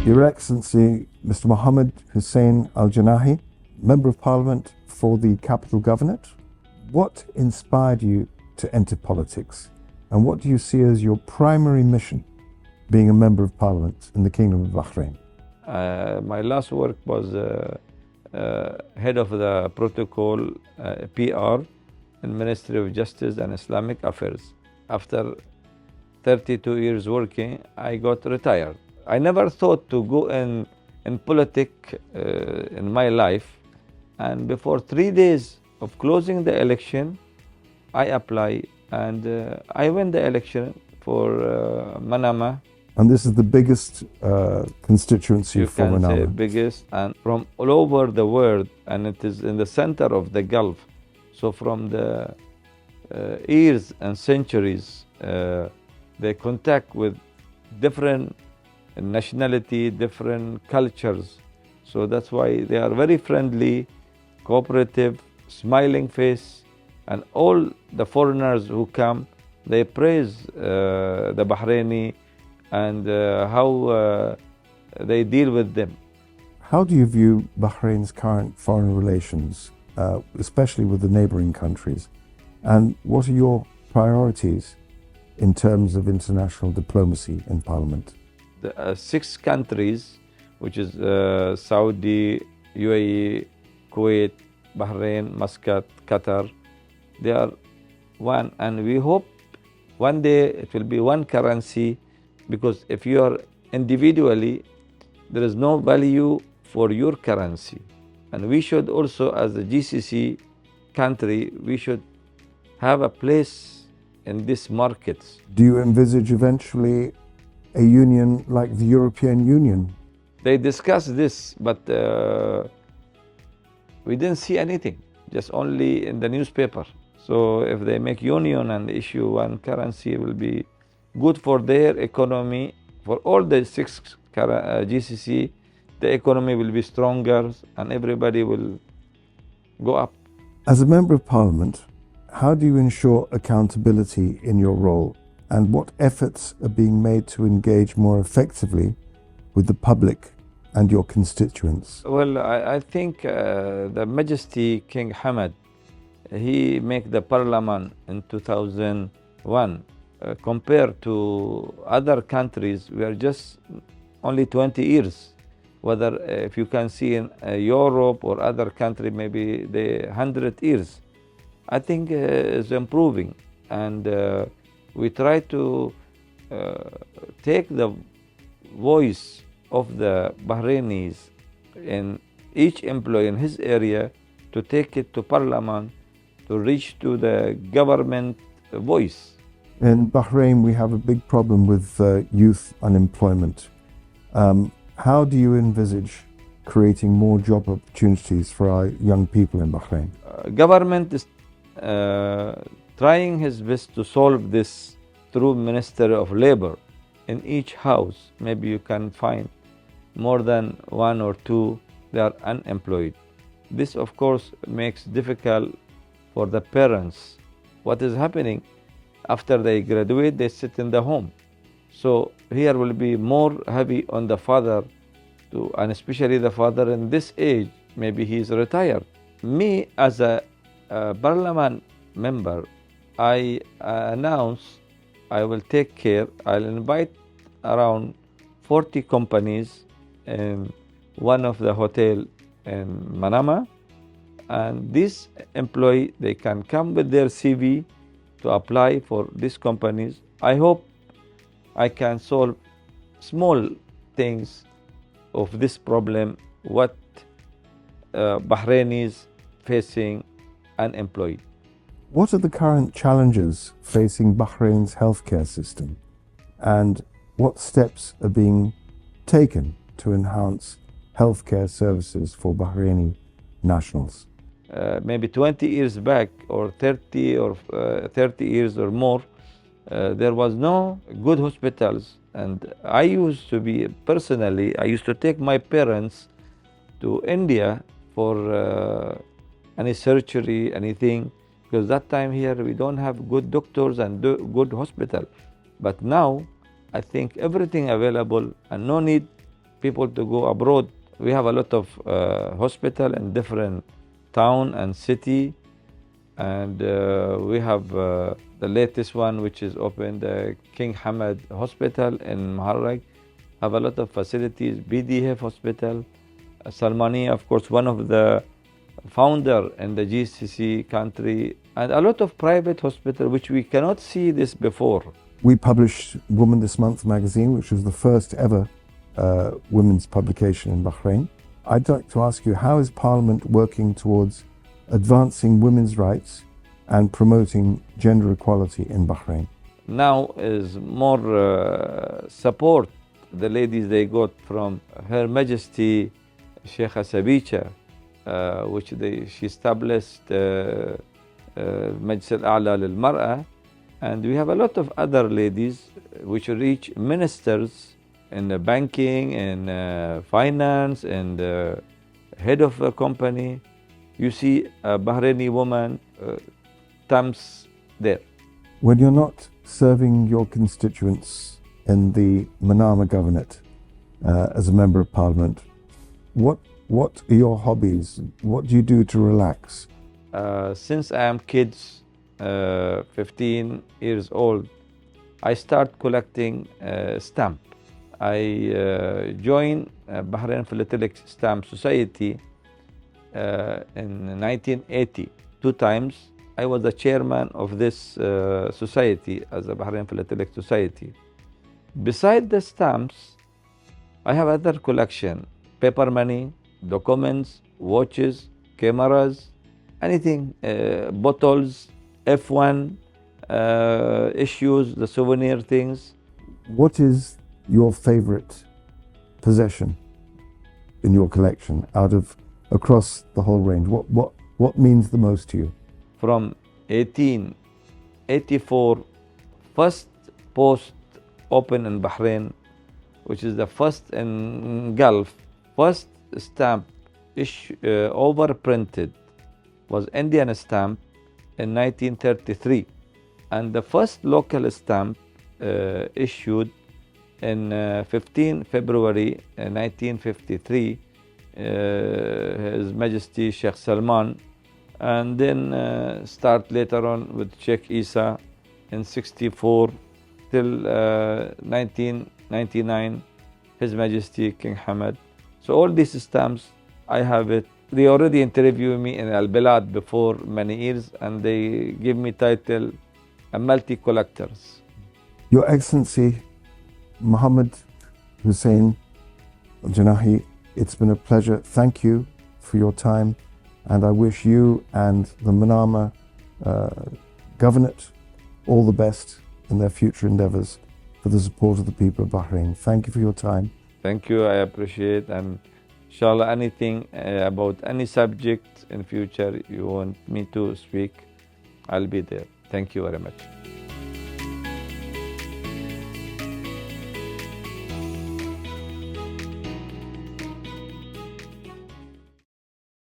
Your Excellency, Mr. Mohamed Hussain Al Janahi, Member of Parliament for the Capital Governorate, what inspired you to enter politics, and what do you see as your primary mission being a Member of Parliament in the Kingdom of Bahrain? My last work was head of the protocol PR in Ministry of Justice and Islamic Affairs. After 32 years working, I got retired. I never thought to go in politics in my life, and before 3 days of closing the election, I applied and I won the election for Manama. And this is the biggest constituency for Manama. You can say biggest, and from all over the world, and it is in the center of the Gulf. So from the years and centuries, they contact with different nationality, different cultures. So that's why they are very friendly, cooperative, smiling face, and all the foreigners who come, they praise the Bahraini and how they deal with them. How do you view Bahrain's current foreign relations, especially with the neighboring countries? And what are your priorities in terms of international diplomacy in Parliament? The 6 countries, which is Saudi, UAE, Kuwait, Bahrain, Muscat, Qatar, they are one, and we hope one day it will be one currency, because if you are individually, there is no value for your currency. And we should also, as a GCC country, we should have a place in these markets. Do you envisage eventually a union like the European Union? They discussed this, but we didn't see anything, just only in the newspaper. So if they make union and issue one currency, it will be good for their economy. For all the 6 GCC, the economy will be stronger and everybody will go up. As a Member of Parliament, how do you ensure accountability in your role, and what efforts are being made to engage more effectively with the public and your constituents? Well, I think the Majesty King Hamad, he made the parliament in 2001. Compared to other countries, we are just only 20 years. Whether if you can see in Europe or other country, maybe the 100 years. I think is improving, and we try to take the voice of the Bahrainis in each employee in his area to take it to Parliament, to reach to the government voice. In Bahrain, we have a big problem with youth unemployment. How do you envisage creating more job opportunities for our young people in Bahrain? Government is trying his best to solve this through Ministry of Labor. In each house, maybe you can find more than 1 or 2 they are unemployed. This, of course, makes difficult for the parents. What is happening? After they graduate, they sit in the home. So here will be more heavy on the father, and especially the father in this age, maybe he is retired. Me, as a parliament member, I announce I will take care, I'll invite around 40 companies in one of the hotel in Manama, and this employee, they can come with their CV to apply for these companies. I hope I can solve small things of this problem, what Bahrainis facing unemployed. What are the current challenges facing Bahrain's healthcare system, and what steps are being taken to enhance healthcare services for Bahraini nationals? Maybe 20 years back, or 30 years or more, there was no good hospitals, and I used to be personally, I used to take my parents to India for any surgery, anything, because that time here we don't have good doctors and good hospital. But now I think everything available, and no need people to go abroad. We have a lot of hospital in different town and city, and we have the latest one which is opened, the King Hamad Hospital in Muharraq, have a lot of facilities. BDF Hospital, Salmania, of course, one of the founder in the GCC country, and a lot of private hospital which we cannot see this before. We published Woman This Month magazine, which was the first ever women's publication in Bahrain. I'd like to ask you, how is Parliament working towards advancing women's rights and promoting gender equality in Bahrain? Now is more support the ladies they got from Her Majesty Sheikha Sabicha, which she established Majlis Al-A'la lil-Mar'a, and we have a lot of other ladies which reach ministers in the banking and finance and head of a company. You see a Bahraini woman comes there. When you're not serving your constituents in the Manama Governorate as a member of Parliament, what are your hobbies? What do you do to relax? Since I am kids, 15 years old, I start collecting stamp. I joined Bahrain Philatelic Stamp Society in 1980. 2 times I was the chairman of this society as a Bahrain Philatelic Society. Beside the stamps, I have other collection: paper money, documents, watches, cameras, anything, bottles, F1 issues, the souvenir things. What is your favorite possession in your collection across the whole range? What means the most to you? From 1884, first post opened in Bahrain, which is the first in Gulf. First stamp overprinted was Indian stamp in 1933, and the first local stamp issued in 15 February 1953, His Majesty Sheikh Salman, and then start later on with Sheikh Isa in 64 till 1999, His Majesty King Hamad. So all these stamps, I have it. They already interviewed me in Al Bilad before many years, and they give me title a multi-collectors. Your Excellency, Mohamed Hussain Al Janahi, it's been a pleasure. Thank you for your time, and I wish you and the Manama Governorate all the best in their future endeavors for the support of the people of Bahrain. Thank you for your time. Thank you, I appreciate, and inshallah anything about any subject in future you want me to speak, I'll be there. Thank you very much.